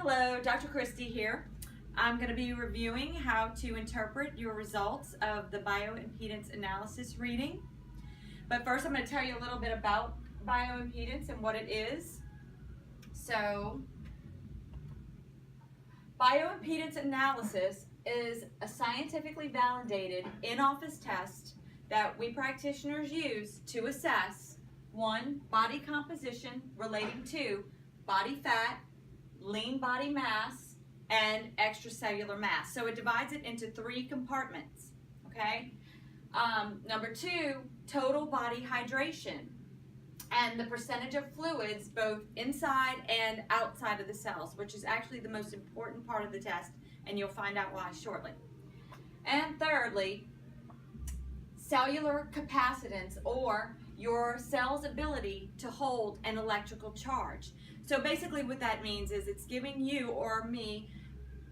Hello, Dr. Christie here. I'm going to be reviewing how to interpret your results of the bioimpedance analysis reading. But first I'm going to tell you a little bit about bioimpedance and what it is. So, bioimpedance analysis is a scientifically validated in-office test that we practitioners use to assess, one, body composition relating to body fat, lean body mass, and extracellular mass. So it divides it into three compartments, okay? Number two, total body hydration, and the percentage of fluids both inside and outside of the cells, which is actually the most important part of the test, and you'll find out why shortly. And thirdly, cellular capacitance, or your cell's ability to hold an electrical charge. So basically what that means is it's giving you or me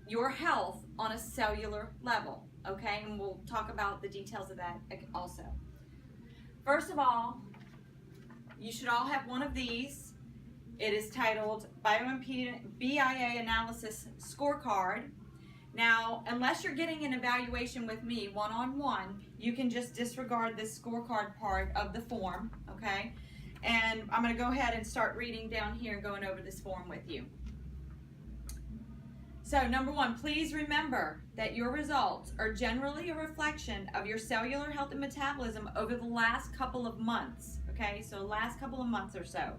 your health on a cellular level, okay? And we'll talk about the details of that also. First of all, you should all have one of these. It is titled Bioimpedance BIA Analysis Scorecard. Now, unless you're getting an evaluation with me one-on-one, you can just disregard this scorecard part of the form, okay? And I'm going to go ahead and start reading down here and going over this form with you. So, number one, please remember that your results are generally a reflection of your cellular health and metabolism over the last couple of months, okay? So, last couple of months or so.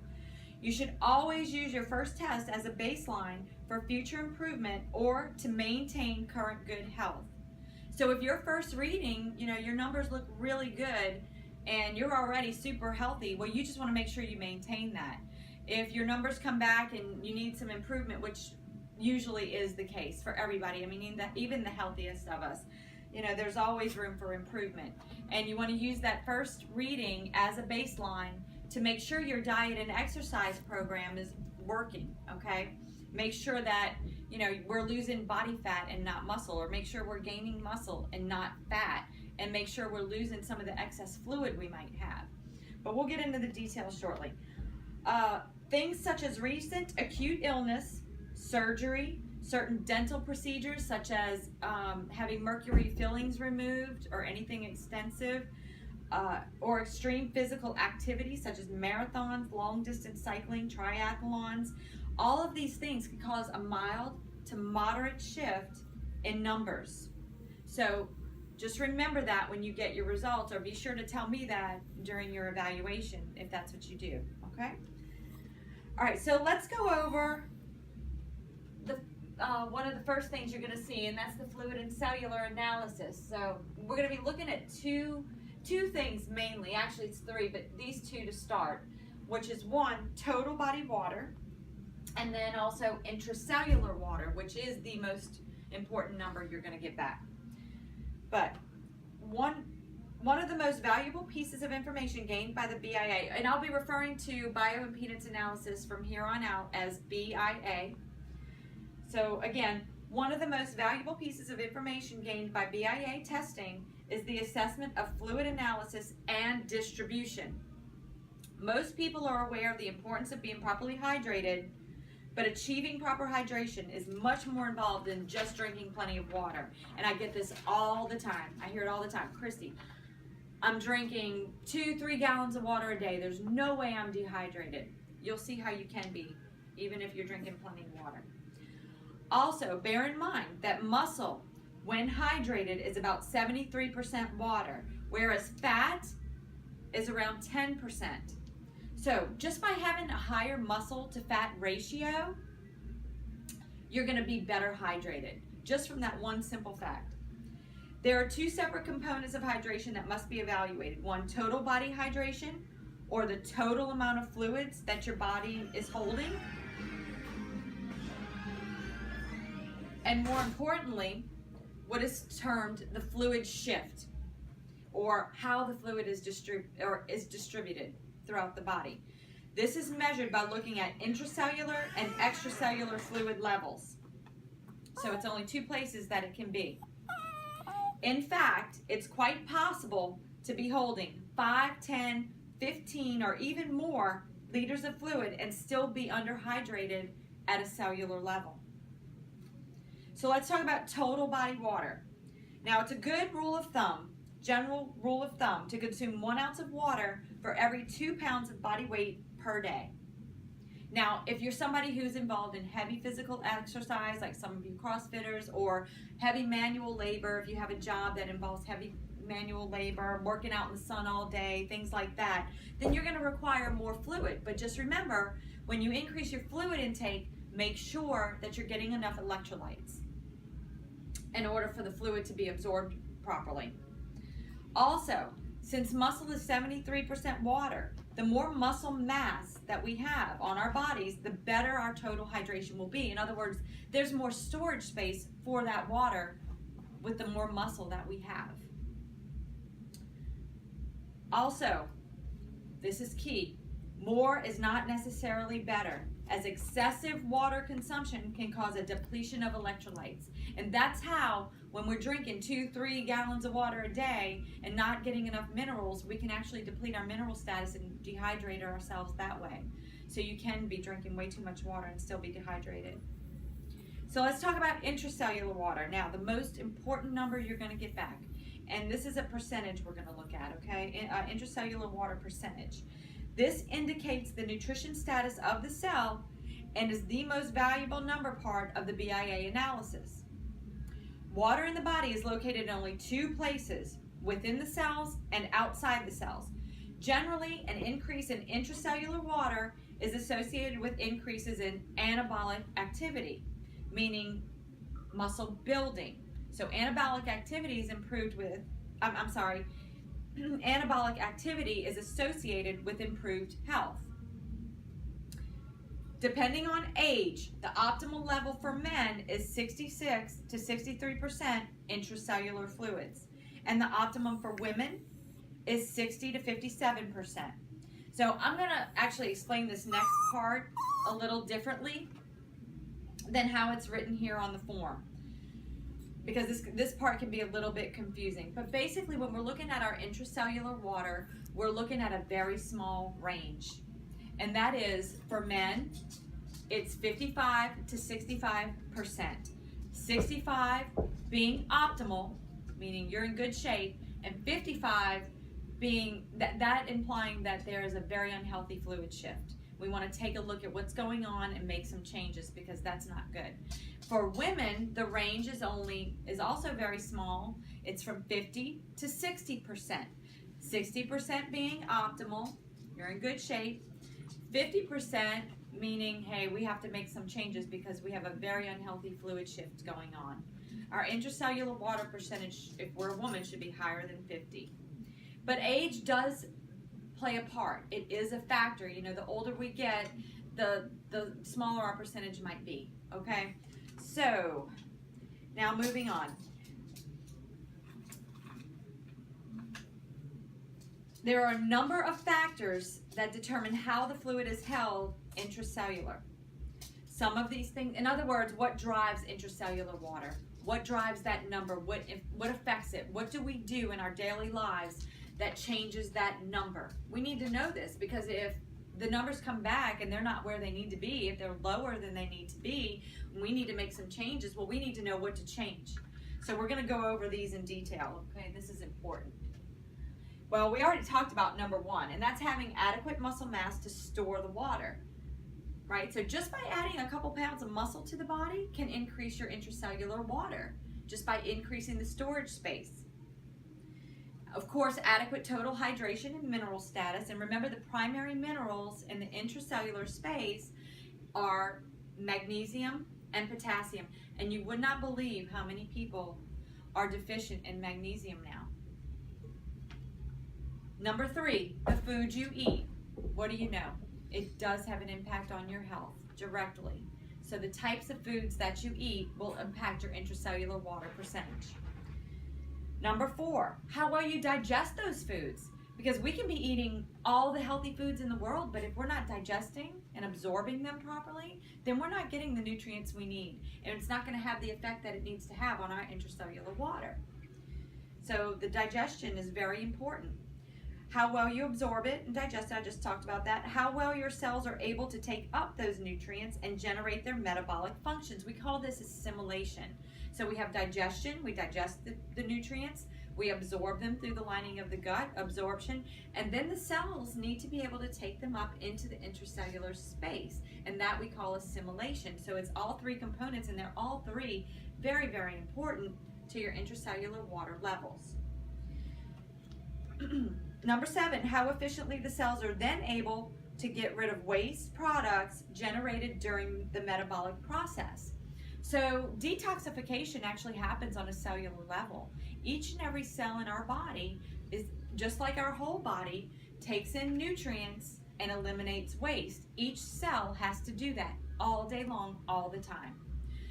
You should always use your first test as a baseline for future improvement or to maintain current good health. So if your first reading, your numbers look really good and you're already super healthy, well, you just want to make sure you maintain that. If your numbers come back and you need some improvement, which usually is the case for everybody, I mean, even the healthiest of us, there's always room for improvement. And you want to use that first reading as a baseline to make sure your diet and exercise program is working, okay? Make sure that, we're losing body fat and not muscle, or make sure we're gaining muscle and not fat, and make sure we're losing some of the excess fluid we might have. But we'll get into the details shortly. Things such as recent acute illness, surgery, certain dental procedures such as having mercury fillings removed or anything extensive, or extreme physical activity such as marathons, long distance cycling, triathlons. All of these things can cause a mild to moderate shift in numbers. So just remember that when you get your results, or be sure to tell me that during your evaluation if that's what you do, okay? All right, so let's go over the one of the first things you're going to see, and that's the fluid and cellular analysis. So we're going to be looking at two things mainly. Actually, it's three, but these two to start, which is one, total body water, and then also intracellular water, which is the most important number you're going to get back. But one of the most valuable pieces of information gained by the BIA, and I'll be referring to bioimpedance analysis from here on out as BIA. So again, one of the most valuable pieces of information gained by BIA testing is the assessment of fluid analysis and distribution. Most people are aware of the importance of being properly hydrated, but achieving proper hydration is much more involved than just drinking plenty of water. And I get this all the time. I hear it all the time. Christy, I'm drinking 2-3 gallons of water a day. There's no way I'm dehydrated. You'll see how you can be, even if you're drinking plenty of water. Also, bear in mind that muscle, when hydrated, is about 73% water, whereas fat is around 10%. So just by having a higher muscle to fat ratio, you're going to be better hydrated, just from that one simple fact. There are two separate components of hydration that must be evaluated. One, total body hydration, or the total amount of fluids that your body is holding. And more importantly, what is termed the fluid shift, or how the fluid is distributed throughout the body. This is measured by looking at intracellular and extracellular fluid levels. So it's only two places that it can be. In fact, it's quite possible to be holding 5, 10, 15, or even more liters of fluid and still be underhydrated at a cellular level. So let's talk about total body water. Now, it's a good rule of thumb, general rule of thumb, to consume 1 ounce of water for every 2 pounds of body weight per day. Now, if you're somebody who's involved in heavy physical exercise, like some of you CrossFitters, or heavy manual labor, if you have a job that involves heavy manual labor, working out in the sun all day, things like that, then you're going to require more fluid. But just remember, when you increase your fluid intake, make sure that you're getting enough electrolytes in order for the fluid to be absorbed properly. Also, since muscle is 73% water, the more muscle mass that we have on our bodies, the better our total hydration will be. In other words, there's more storage space for that water with the more muscle that we have. Also, this is key, more is not necessarily better, as excessive water consumption can cause a depletion of electrolytes. And that's how, when we're drinking 2-3 gallons of water a day and not getting enough minerals, we can actually deplete our mineral status and dehydrate ourselves that way. So you can be drinking way too much water and still be dehydrated. So let's talk about intracellular water. Now, the most important number you're going to get back, and this is a percentage we're going to look at, okay? Intracellular water percentage. This indicates the nutrition status of the cell and is the most valuable number part of the BIA analysis. Water in the body is located in only 2 places, within the cells and outside the cells. Generally, an increase in intracellular water is associated with increases in anabolic activity, meaning muscle building. So anabolic activity is anabolic activity is associated with improved health. Depending on age, the optimal level for men is 66 to 63% intracellular fluids, and the optimum for women is 60 to 57%. So I'm going to actually explain this next part a little differently than how it's written here on the form, because this part can be a little bit confusing. But basically, when we're looking at our intracellular water, we're looking at a very small range. And that is, for men, it's 55 to 65%. 65 being optimal, meaning you're in good shape, and 55 being that implying that there is a very unhealthy fluid shift. We want to take a look at what's going on and make some changes, because that's not good. For women, the range is also very small. It's from 50 to 60%. 60% being optimal, you're in good shape. 50% meaning, hey, we have to make some changes because we have a very unhealthy fluid shift going on. Our intracellular water percentage, if we're a woman, should be higher than 50. But age does play a part. It is a factor. You know, the older we get, the smaller our percentage might be, okay? So, now moving on. There are a number of factors that determine how the fluid is held intracellular. Some of these things, in other words, what drives intracellular water? What drives that number? What affects it? What do we do in our daily lives that changes that number? We need to know this, because if the numbers come back and they're not where they need to be, if they're lower than they need to be, we need to make some changes. Well, we need to know what to change. So we're going to go over these in detail. Okay, this is important. Well, we already talked about number 1, and that's having adequate muscle mass to store the water, right? So just by adding a couple pounds of muscle to the body can increase your intracellular water, just by increasing the storage space. Of course, adequate total hydration and mineral status. And remember, the primary minerals in the intracellular space are magnesium and potassium. And you would not believe how many people are deficient in magnesium now. Number 3, the food you eat. What do you know? It does have an impact on your health directly. So the types of foods that you eat will impact your intracellular water percentage. Number 4, how well you digest those foods. Because we can be eating all the healthy foods in the world, but if we're not digesting and absorbing them properly, then we're not getting the nutrients we need. And it's not going to have the effect that it needs to have on our intracellular water. So the digestion is very important. how well you absorb it and digest it, I just talked about that, how well your cells are able to take up those nutrients and generate their metabolic functions. We call this assimilation. So we have digestion, we digest the nutrients, we absorb them through the lining of the gut, absorption, and then the cells need to be able to take them up into the intracellular space, and that we call assimilation. So it's all three components, and they're all three very, very important to your intracellular water levels. Number 7, how efficiently the cells are then able to get rid of waste products generated during the metabolic process. So detoxification actually happens on a cellular level. Each and every cell in our body is just like our whole body, takes in nutrients and eliminates waste. Each cell has to do that all day long, all the time.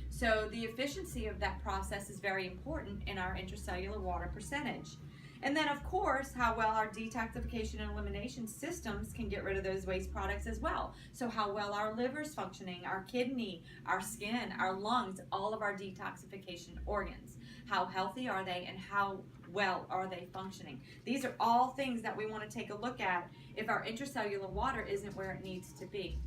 So the efficiency of that process is very important in our intracellular water percentage. And then, of course, how well our detoxification and elimination systems can get rid of those waste products as well. So how well our liver's functioning, our kidney, our skin, our lungs, all of our detoxification organs. How healthy are they and how well are they functioning? These are all things that we want to take a look at if our intracellular water isn't where it needs to be.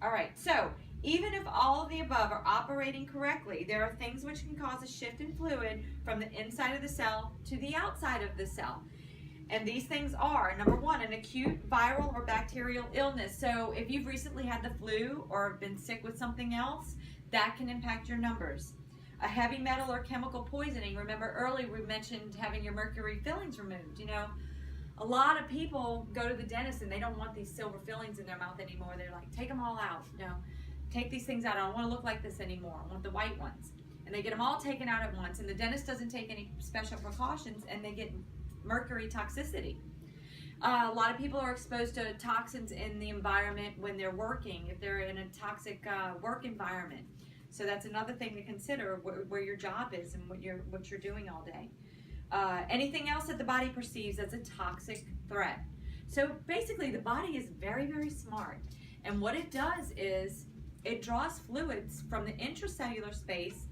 All right, so even if all of the above are operating correctly, there are things which can cause a shift in fluid from the inside of the cell to the outside of the cell. And these things are, number 1, an acute viral or bacterial illness. So if you've recently had the flu or been sick with something else, that can impact your numbers. A heavy metal or chemical poisoning. Remember earlier we mentioned having your mercury fillings removed. You know, a lot of people go to the dentist and they don't want these silver fillings in their mouth anymore. They're like, take them all out. You know, take these things out. I don't want to look like this anymore. I want the white ones. And they get them all taken out at once. And the dentist doesn't take any special precautions, and they get mercury toxicity. A lot of people are exposed to toxins in the environment when they're working, if they're in a toxic work environment. So that's another thing to consider, where your job is and what you're doing all day. Anything else that the body perceives as a toxic threat. So basically the body is very, very smart. And what it does is it draws fluids from the intracellular space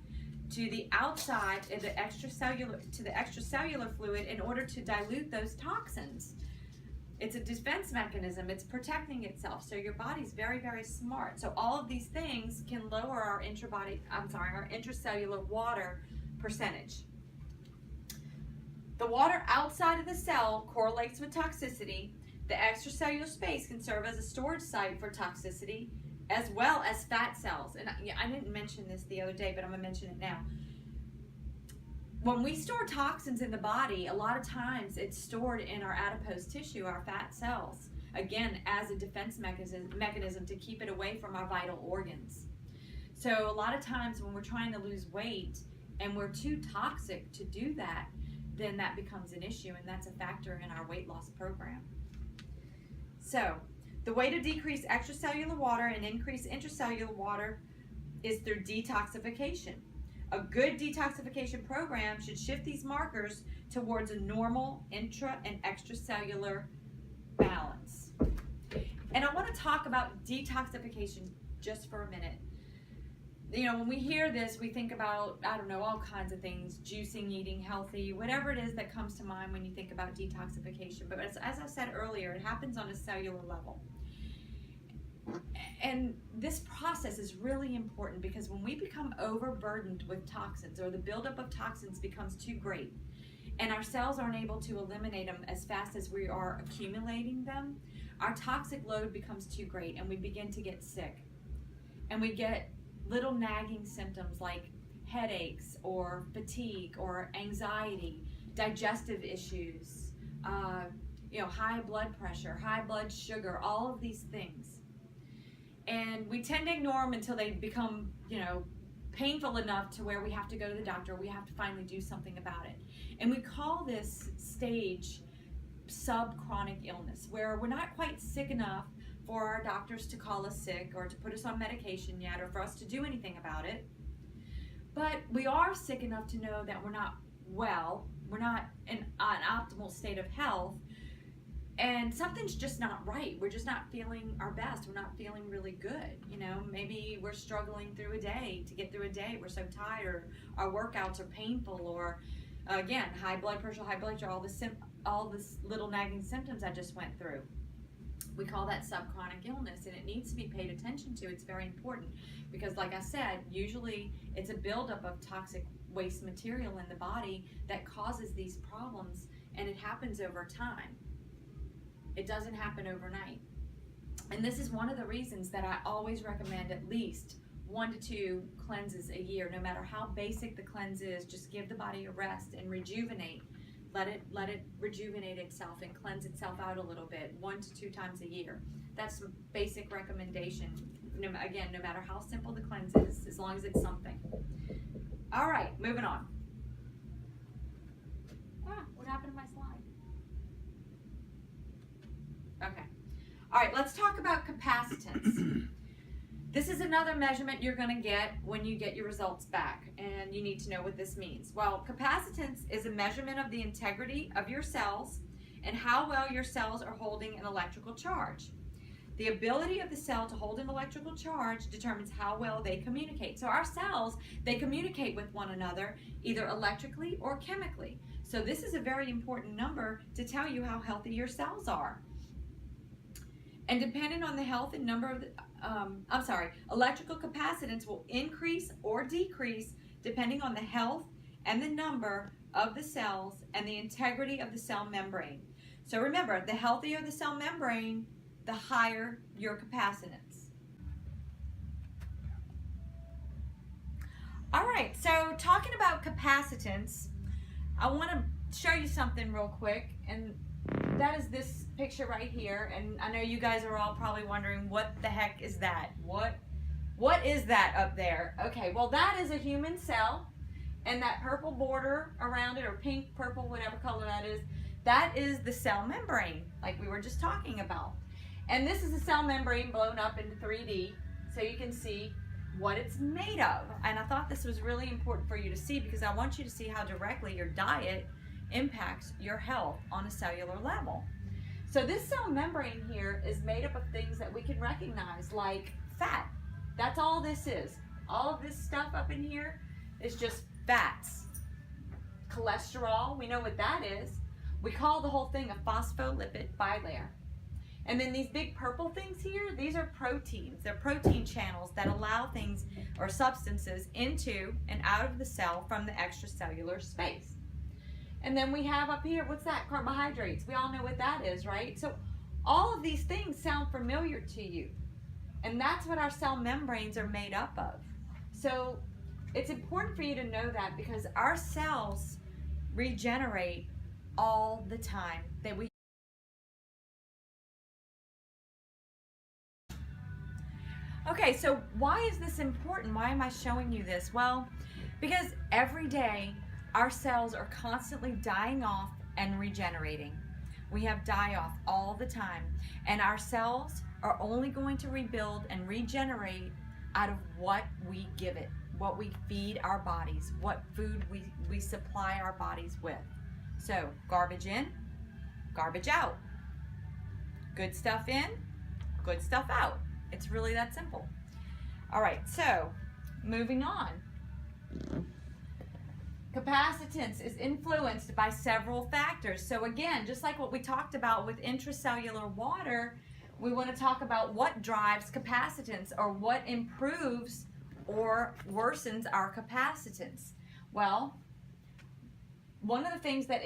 to the outside of the extracellular fluid in order to dilute those toxins. It's a defense mechanism. It's protecting itself. So your body's very, very smart. So all of these things can lower our intracellular water percentage. The water outside of the cell correlates with toxicity. The extracellular space can serve as a storage site for toxicity, as well as fat cells. And I didn't mention this the other day, but I'm going to mention it now. When we store toxins in the body, a lot of times it's stored in our adipose tissue, our fat cells, again, as a defense mechanism to keep it away from our vital organs. So a lot of times when we're trying to lose weight and we're too toxic to do that, then that becomes an issue, and that's a factor in our weight loss program. So the way to decrease extracellular water and increase intracellular water is through detoxification. A good detoxification program should shift these markers towards a normal intra and extracellular balance. And I want to talk about detoxification just for a minute. You know, when we hear this, we think about, I don't know, all kinds of things, juicing, eating healthy, whatever it is that comes to mind when you think about detoxification. But as I said earlier, it happens on a cellular level. And this process is really important because when we become overburdened with toxins, or the buildup of toxins becomes too great, and our cells aren't able to eliminate them as fast as we are accumulating them, our toxic load becomes too great, and we begin to get sick. And we get little nagging symptoms like headaches or fatigue or anxiety, digestive issues, high blood pressure, high blood sugar, all of these things. And we tend to ignore them until they become, painful enough to where we have to go to the doctor. We have to finally do something about it. And we call this stage subchronic illness, where we're not quite sick enough for our doctors to call us sick or to put us on medication yet, or for us to do anything about it. But we are sick enough to know that we're not well, we're not in an optimal state of health, and something's just not right. We're just not feeling our best. We're not feeling really good. Maybe we're struggling through a day, to get through a day. We're so tired, our workouts are painful, or again, high blood pressure, all all this little nagging symptoms I just went through. We call that subchronic illness, and it needs to be paid attention to. It's very important because, like I said, usually it's a buildup of toxic waste material in the body that causes these problems, and it happens over time. It doesn't happen overnight. And this is one of the reasons that I always recommend at least 1 to 2 cleanses a year. No matter how basic the cleanse is, just give the body a rest and rejuvenate. Let it rejuvenate itself and cleanse itself out a little bit 1 to 2 times a year. That's a basic recommendation. Again, no matter how simple the cleanse is, as long as it's something. All right, moving on. What happened to my slide? Okay. All right, let's talk about capacitance. This is another measurement you're going to get when you get your results back, and you need to know what this means. Well, capacitance is a measurement of the integrity of your cells and how well your cells are holding an electrical charge. The ability of the cell to hold an electrical charge determines how well they communicate. So our cells, they communicate with one another either electrically or chemically. So this is a very important number to tell you how healthy your cells are. And depending on the health and number of the, electrical capacitance will increase or decrease depending on the health and the number of the cells and the integrity of the cell membrane. So remember, the healthier the cell membrane, the higher your capacitance. All right, so talking about capacitance, I want to show you something real quick, and that is this picture right here. And I know you guys are all probably wondering, what the heck is that? What is that up there? Okay, well, that is a human cell, and that purple border around it, or pink, purple, whatever color that is the cell membrane, like we were just talking about. And this is a cell membrane blown up into 3D, so you can see what it's made of. And I thought this was really important for you to see, because I want you to see how directly your diet impacts your health on a cellular level. So this cell membrane here is made up of things that we can recognize, like fat. That's all this is. All of this stuff up in here is just fats. Cholesterol, we know what that is. We call the whole thing a phospholipid bilayer. And then these big purple things here, these are proteins. They're protein channels that allow things or substances into and out of the cell from the extracellular space. And then we have up here, what's that? Carbohydrates. We all know what that is, right? So all of these things sound familiar to you. And that's what our cell membranes are made up of. So it's important for you to know that, because our cells regenerate all the time. Okay, so why is this important? Why am I showing you this? Well, because every day our cells are constantly dying off and regenerating. We have die-off all the time, and our cells are only going to rebuild and regenerate out of what we give it, what we feed our bodies, what food we supply our bodies with. So garbage in, garbage out. Good stuff in, good stuff out. It's really that simple. All right, so moving on. Capacitance is influenced by several factors. So again, just like what we talked about with intracellular water, we want to talk about what drives capacitance, or what improves or worsens our capacitance. Well, one of the things that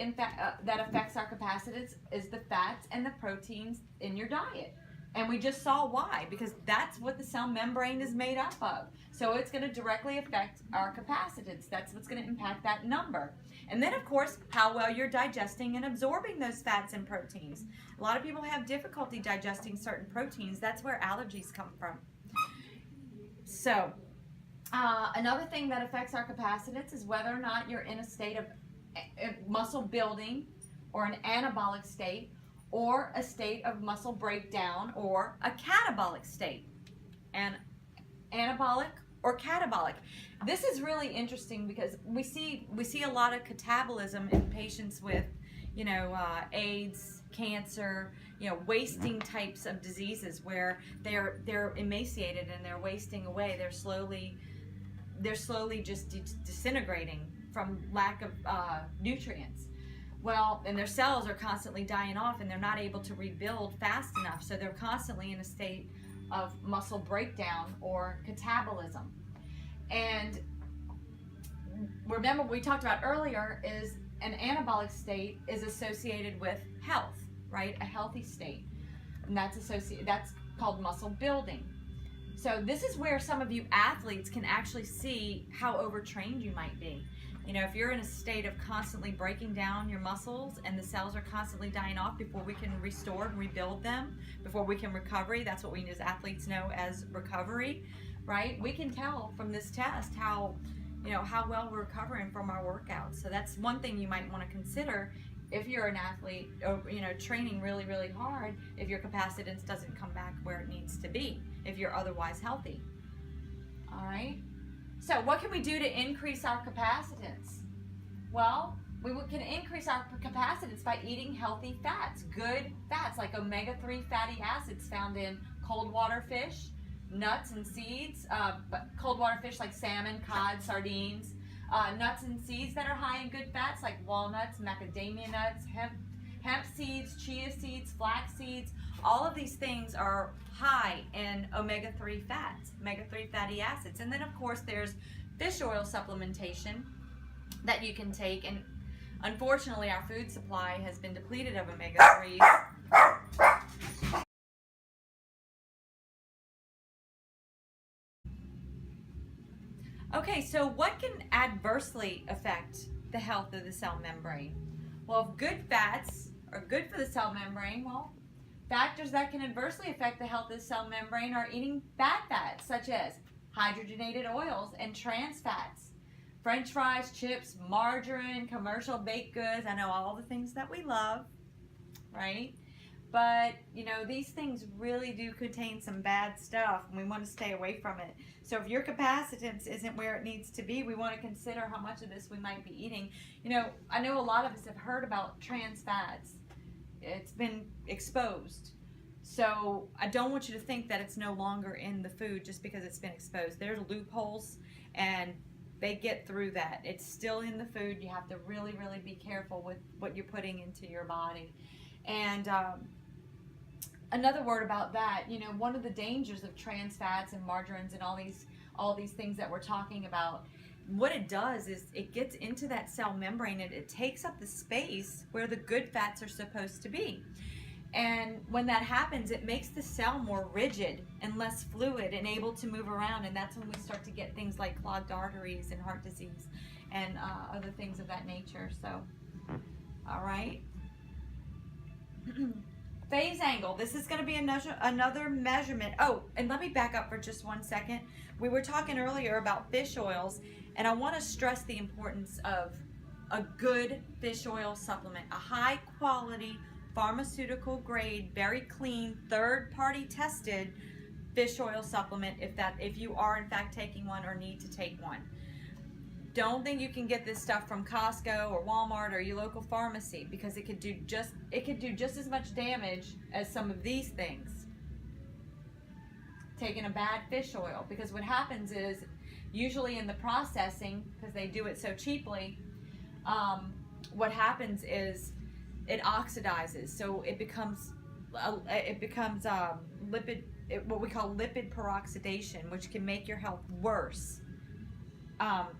that affects our capacitance is the fats and the proteins in your diet. And we just saw why, because that's what the cell membrane is made up of. So it's going to directly affect our capacitance. That's what's going to impact that number. And then, of course, how well you're digesting and absorbing those fats and proteins. A lot of people have difficulty digesting certain proteins. That's where allergies come from. So another thing that affects our capacitance is whether or not you're in a state of muscle building, or an anabolic state, or a state of muscle breakdown, or a catabolic state. And anabolic or catabolic. This is really interesting, because we see a lot of catabolism in patients with, AIDS, cancer, wasting types of diseases, where they're emaciated and they're wasting away. They're slowly just disintegrating from lack of nutrients. Well, and their cells are constantly dying off and they're not able to rebuild fast enough. So they're constantly in a state of muscle breakdown or catabolism. And remember, what we talked about earlier is an anabolic state is associated with health, right? A healthy state. And that's called muscle building. So this is where some of you athletes can actually see how overtrained you might be. You know, if you're in a state of constantly breaking down your muscles and the cells are constantly dying off before we can restore and rebuild them, before we can recovery, that's what we as athletes know as recovery, right? We can tell from this test how well we're recovering from our workouts. So that's one thing you might want to consider if you're an athlete, or, training really, really hard, if your capacitance doesn't come back where it needs to be, if you're otherwise healthy. All right. So what can we do to increase our capacitance? Well, we can increase our capacitance by eating healthy fats, good fats like omega-3 fatty acids found in cold water fish, nuts and seeds, cold water fish like salmon, cod, sardines, nuts and seeds that are high in good fats like walnuts, macadamia nuts, hemp seeds, chia seeds, flax seeds. All of these things are high in omega-3 fats, omega-3 fatty acids. And then, of course, there's fish oil supplementation that you can take. And unfortunately, our food supply has been depleted of omega-3s. Okay, so what can adversely affect the health of the cell membrane? Well, if good fats are good for the cell membrane, well, factors that can adversely affect the health of the cell membrane are eating bad fats, such as hydrogenated oils and trans fats, French fries, chips, margarine, commercial baked goods. I know all the things that we love, right? But, these things really do contain some bad stuff, and we want to stay away from it. So if your capacitance isn't where it needs to be, we want to consider how much of this we might be eating. I know a lot of us have heard about trans fats. It's been exposed. So I don't want you to think that it's no longer in the food just because it's been exposed. There's loopholes, and they get through that. It's still in the food. You have to really, really be careful with what you're putting into your body. And another word about that, one of the dangers of trans fats and margarines and all these things that we're talking about, what it does is it gets into that cell membrane and it takes up the space where the good fats are supposed to be. And when that happens, it makes the cell more rigid and less fluid and able to move around. And that's when we start to get things like clogged arteries and heart disease and other things of that nature. So, all right. Phase angle. This is going to be another measurement. Oh, and let me back up for just 1 second. We were talking earlier about fish oils, and I want to stress the importance of a good fish oil supplement, a high quality, pharmaceutical grade, very clean, third-party tested fish oil supplement if you are in fact taking one or need to take one. Don't think you can get this stuff from Costco or Walmart or your local pharmacy, because it could do just as much damage as some of these things. Taking a bad fish oil, because what happens is usually in the processing, because they do it so cheaply, what happens is it oxidizes, so it becomes what we call lipid peroxidation, which can make your health worse.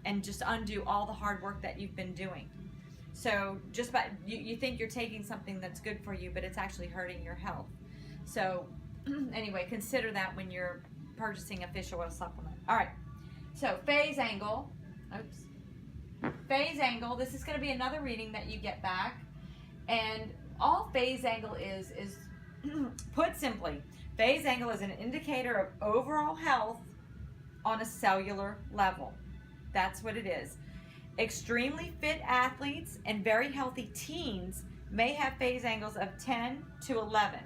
And just undo all the hard work that you've been doing. So just by you think you're taking something that's good for you, but it's actually hurting your health. So anyway, consider that when you're purchasing a fish oil supplement. All right. So phase angle. Phase angle. This is going to be another reading that you get back, and all phase angle is put simply, phase angle is an indicator of overall health on a cellular level. That's what it is. Extremely fit athletes and very healthy teens may have phase angles of 10 to 11.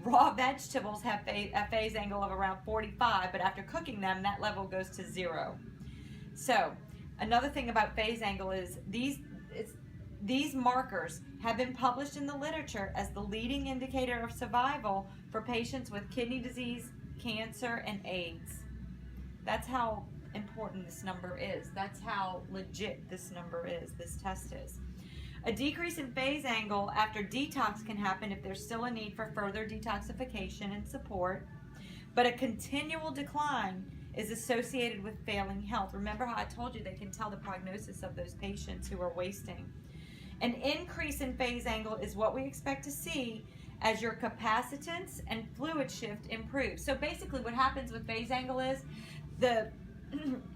Raw vegetables have a phase angle of around 45, but after cooking them, that level goes to 0. So, another thing about phase angle is these markers have been published in the literature as the leading indicator of survival for patients with kidney disease, cancer, and AIDS. That's how important this number is. That's how legit this number is, this test is. A decrease in phase angle after detox can happen if there's still a need for further detoxification and support, but a continual decline is associated with failing health. Remember how I told you they can tell the prognosis of those patients who are wasting. An increase in phase angle is what we expect to see as your capacitance and fluid shift improve. So basically what happens with phase angle is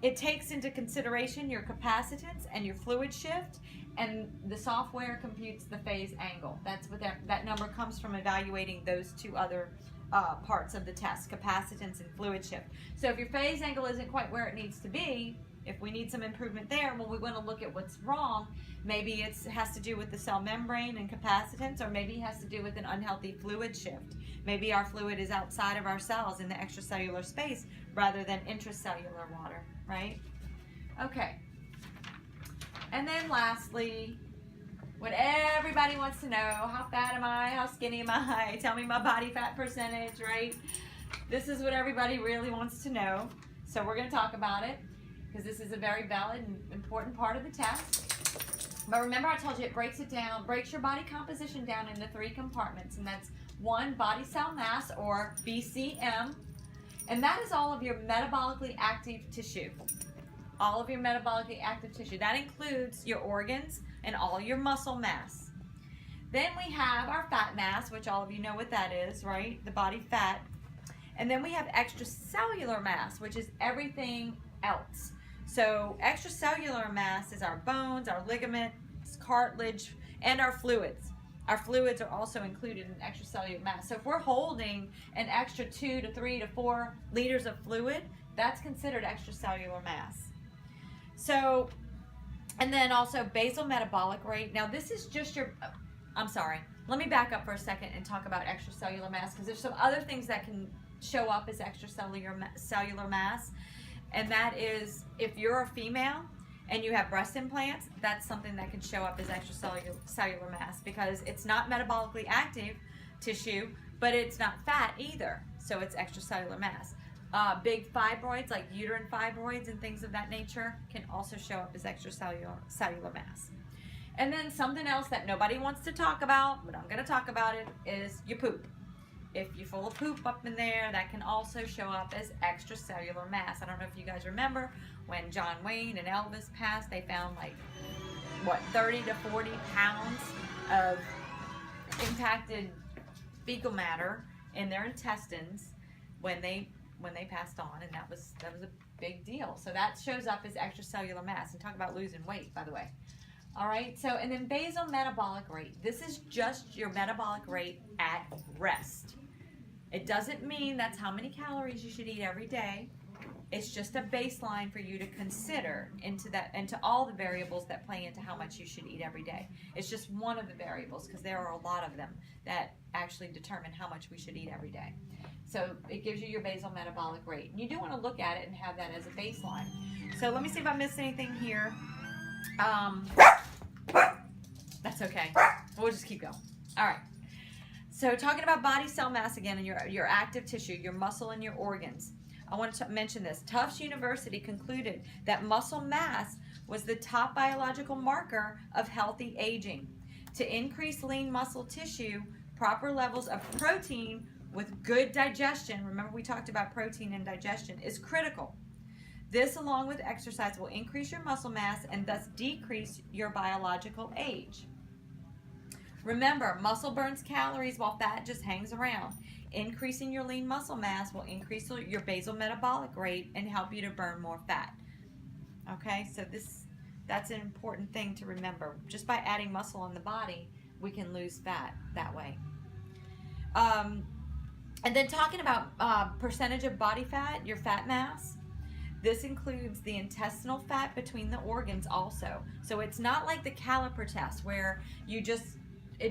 it takes into consideration your capacitance and your fluid shift, and the software computes the phase angle. That's what that number comes from, evaluating those two other parts of the test, capacitance and fluid shift. So if your phase angle isn't quite where it needs to be, if we need some improvement there, well, we want to look at what's wrong. Maybe it has to do with the cell membrane and capacitance, or maybe it has to do with an unhealthy fluid shift. Maybe our fluid is outside of our cells in the extracellular space rather than intracellular water, right? Okay. And then lastly, what everybody wants to know, how fat am I? How skinny am I? Tell me my body fat percentage, right? This is what everybody really wants to know. So we're going to talk about it, because this is a very valid and important part of the test. But remember, I told you it breaks your body composition down into 3 compartments, and that's 1, body cell mass, or BCM, and that is all of your metabolically active tissue. All of your metabolically active tissue. That includes your organs and all your muscle mass. Then we have our fat mass, which all of you know what that is, right? The body fat. And then we have extracellular mass, which is everything else. So extracellular mass is our bones, our ligaments, cartilage, and our fluids. Our fluids are also included in extracellular mass. So if we're holding an extra 2 to 3 to 4 liters of fluid, that's considered extracellular mass. So, and then also basal metabolic rate. Now this is just your, I'm sorry, let me back up for a second and talk about extracellular mass, because there's some other things that can show up as extracellular mass. And that is, if you're a female and you have breast implants, that's something that can show up as extracellular mass, because it's not metabolically active tissue, but it's not fat either, so it's extracellular mass. Big fibroids, like uterine fibroids and things of that nature, can also show up as extracellular mass. And then something else that nobody wants to talk about, but I'm going to talk about it, is your poop. If you're full of poop up in there, that can also show up as extracellular mass. I don't know if you guys remember when John Wayne and Elvis passed, they found like, what, 30 to 40 pounds of impacted fecal matter in their intestines when they passed on, and that was a big deal. So that shows up as extracellular mass. And talk about losing weight, by the way. All right, so, and then basal metabolic rate. This is just your metabolic rate at rest. It doesn't mean that's how many calories you should eat every day. It's just a baseline for you to consider into all the variables that play into how much you should eat every day. It's just one of the variables, because there are a lot of them that actually determine how much we should eat every day. So it gives you your basal metabolic rate. And you do want to look at it and have that as a baseline. So let me see if I missed anything here. That's okay. We'll just keep going. All right. So talking about body cell mass again, and your active tissue, your muscle and your organs. I want to mention this. Tufts University concluded that muscle mass was the top biological marker of healthy aging. To increase lean muscle tissue, proper levels of protein with good digestion, remember we talked about protein and digestion, is critical. This, along with exercise, will increase your muscle mass and thus decrease your biological age. Remember, muscle burns calories while fat just hangs around. Increasing your lean muscle mass will increase your basal metabolic rate and help you to burn more fat. Okay, so that's an important thing to remember. Just by adding muscle on the body, we can lose fat that way. And then talking about percentage of body fat, your fat mass, this includes the intestinal fat between the organs also. So it's not like the caliper test where it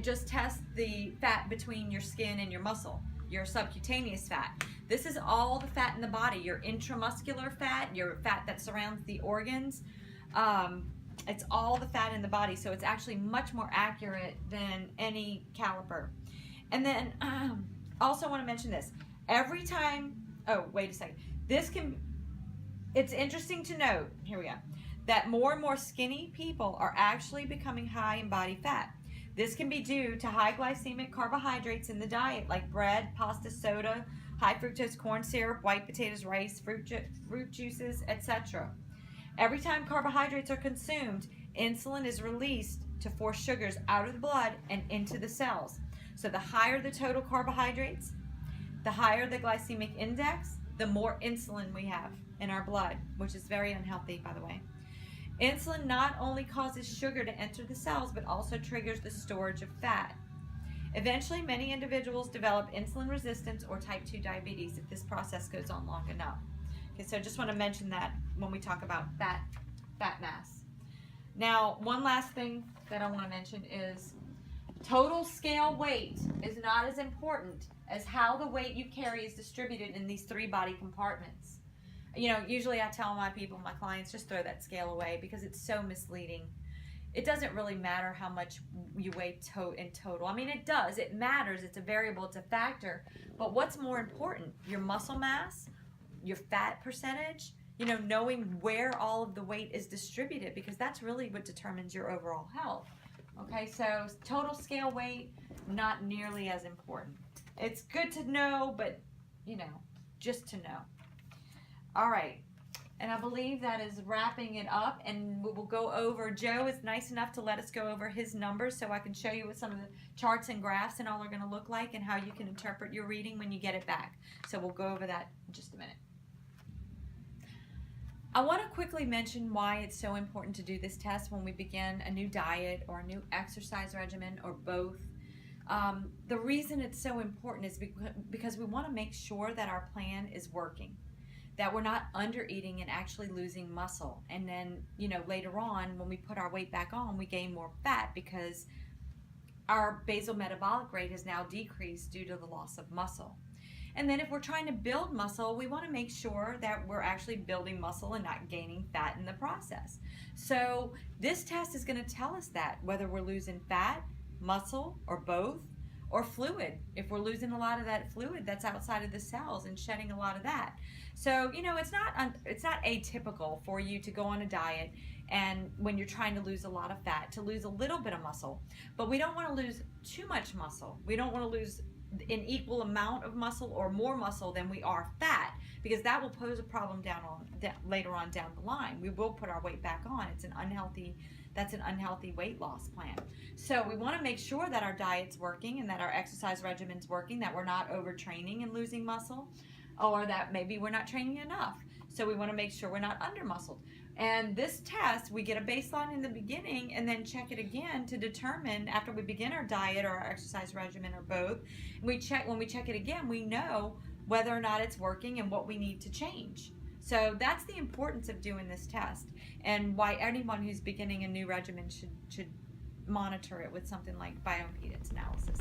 just tests the fat between your skin and your muscle, your subcutaneous fat. This is all the fat in the body, your intramuscular fat, your fat that surrounds the organs. It's all the fat in the body, so it's actually much more accurate than any caliper. And then also want to mention this. Every time, oh, wait a second. It's interesting to note, here we go, that more and more skinny people are actually becoming high in body fat. This can be due to high glycemic carbohydrates in the diet, like bread, pasta, soda, high fructose corn syrup, white potatoes, rice, fruit juices, etc. Every time carbohydrates are consumed, insulin is released to force sugars out of the blood and into the cells. So the higher the total carbohydrates, the higher the glycemic index, the more insulin we have in our blood, which is very unhealthy, by the way. Insulin not only causes sugar to enter the cells, but also triggers the storage of fat. Eventually, many individuals develop insulin resistance or type 2 diabetes if this process goes on long enough. Okay, so I just want to mention that when we talk about fat mass. Now, one last thing that I want to mention is total scale weight is not as important as how the weight you carry is distributed in these 3 body compartments. You know, usually I tell my clients, just throw that scale away because it's so misleading. It doesn't really matter how much you weigh in total. I mean, it does. It matters. It's a variable. It's a factor. But what's more important? Your muscle mass, your fat percentage, you know, knowing where all of the weight is distributed, because that's really what determines your overall health. Okay, so total scale weight, not nearly as important. It's good to know, but, you know, just to know. All right, and I believe that is wrapping it up, and we will go over, Joe is nice enough to let us go over his numbers so I can show you what some of the charts and graphs and all are going to look like and how you can interpret your reading when you get it back. So we'll go over that in just a minute. I want to quickly mention why it's so important to do this test when we begin a new diet or a new exercise regimen or both. The reason it's so important is because we want to make sure that our plan is working, that we're not under eating and actually losing muscle. And then, you know, later on when we put our weight back on, we gain more fat because our basal metabolic rate has now decreased due to the loss of muscle. And then if we're trying to build muscle, we want to make sure that we're actually building muscle and not gaining fat in the process. So this test is going to tell us that, whether we're losing fat, muscle, or both, or fluid. If we're losing a lot of that fluid that's outside of the cells and shedding a lot of that. So, you know, it's not atypical for you to go on a diet and when you're trying to lose a lot of fat, to lose a little bit of muscle. But we don't want to lose too much muscle. We don't want to lose an equal amount of muscle or more muscle than we are fat, because that will pose a problem later on down the line. We will put our weight back on. That's an unhealthy weight loss plan. So we want to make sure that our diet's working and that our exercise regimen's working, that we're not overtraining and losing muscle, or that maybe we're not training enough. So we want to make sure we're not under muscled. And this test, we get a baseline in the beginning and then check it again to determine, after we begin our diet or our exercise regimen or both, when we check it again, we know whether or not it's working and what we need to change. So that's the importance of doing this test, and why anyone who's beginning a new regimen should monitor it with something like bioimpedance analysis.